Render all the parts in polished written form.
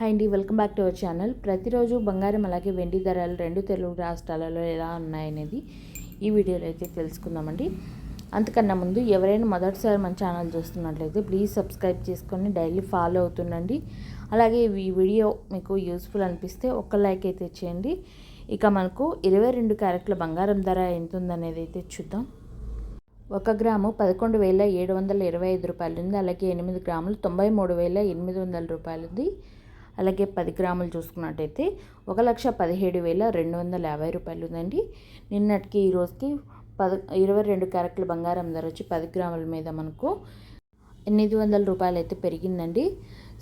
Hi అండి, welcome back to our channel. ప్రతిరోజు బంగారం అలాగే వెండి ధరలు రెండు తెలుగు రాష్ట్రాలలో ఎలా ఉన్నాయనేది ఈ వీడియోలో అయితే తెలుసుకుందామండి. అంతకన్నా ముందు ఎవరైనా మొదటిసారి మన ఛానల్ చూస్తున్నట్లయితే ప్లీజ్ సబ్స్క్రైబ్ చేసుకొని డైలీ ఫాలో అవుతుండండి. అలాగే ఈ వీడియో మీకు యూస్ఫుల్ అనిపిస్తే ఒక్క లైక్ అయితే చేయండి. ఇక మనకు 22 క్యారెట్ల బంగారం ధర ఎంత ఉందనేది అయితే చూద్దాం. 1 గ్రాము 11,725 రూపాయలు ఉంది. అలాగే 8 గ్రాములు 93,800 రూపాయలు ఉంది. అలాగే 10 గ్రాములు చూసుకున్నట్టయితే 1,17,250 రూపాయలు ఉందండి. నిన్నటికి ఈ రోజుకి 22 క్యారెట్ల బంగారం ధర వచ్చి 10 గ్రాముల మీద మనకు 800 రూపాయలు అయితే పెరిగిందండి.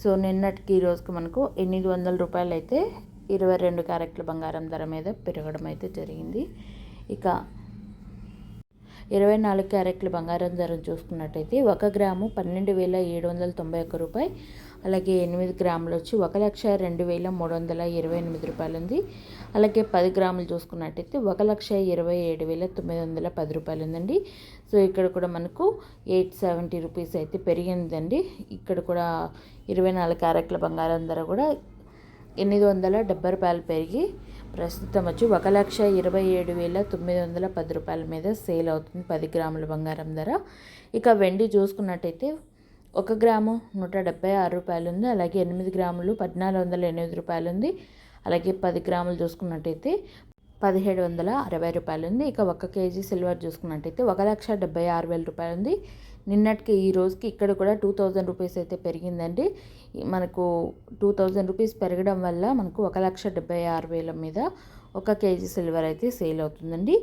సో నిన్నటికి ఈ రోజుకి మనకు 800 రూపాయలు అయితే 22 క్యారెట్ల బంగారం ధర మీద పెరగడం అయితే జరిగింది. ఇక 24 క్యారెట్ల బంగారం ధరను చూసుకున్నట్టయితే 1 గ్రాము 12,791 రూపాయి. అలాగే 8 గ్రాములు వచ్చి 1,02,328 రూపాయలు ఉంది. అలాగే 10 గ్రాములు చూసుకున్నట్టయితే 1,27,910 రూపాయలు ఉందండి. సో ఇక్కడ కూడా మనకు 870 రూపీస్ అయితే పెరిగిందండి. ఇక్కడ కూడా 24 క్యారెట్ల బంగారం ధర కూడా 870 రూపాయలు పెరిగి ప్రస్తుతం వచ్చి 1,27,910 రూపాయల మీద సేల్ అవుతుంది 10 గ్రాముల బంగారం ధర. ఇక వెండి చూసుకున్నట్టయితే 1 గ్రాము 176 రూపాయలు ఉంది. అలాగే 8 గ్రాములు 1,408 రూపాయలు ఉంది. అలాగే 10 గ్రాములు చూసుకున్నట్టయితే 1,760 రూపాయలు ఉంది. ఇక 1 కేజీ సిల్వర్ చూసుకున్నట్టయితే 1,76,000 రూపాయలు ఉంది. నిన్నటికి ఈ రోజుకి ఇక్కడ కూడా 2,000 రూపీస్ అయితే పెరిగిందండి. మనకు 2,000 రూపీస్ పెరగడం వల్ల మనకు 1,76,000 మీద 1 కేజీ సిల్వర్ అయితే సేల్ అవుతుందండి.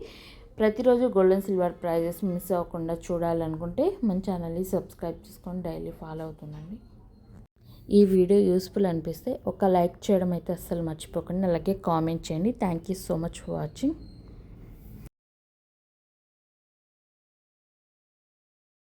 ప్రతిరోజు gold and silver prizes miss అవ్వకుండా చూడాలనుకుంటే మన ఛానల్ని సబ్స్క్రైబ్ చేసుకొని డైలీ ఫాలో అవుతుందండి. ఈ వీడియో యూస్ఫుల్ అనిపిస్తే ఒక లైక్ చేయడం అయితే అస్సలు మర్చిపోకండి. అలాగే కామెంట్ చేయండి. Thank you so much for watching.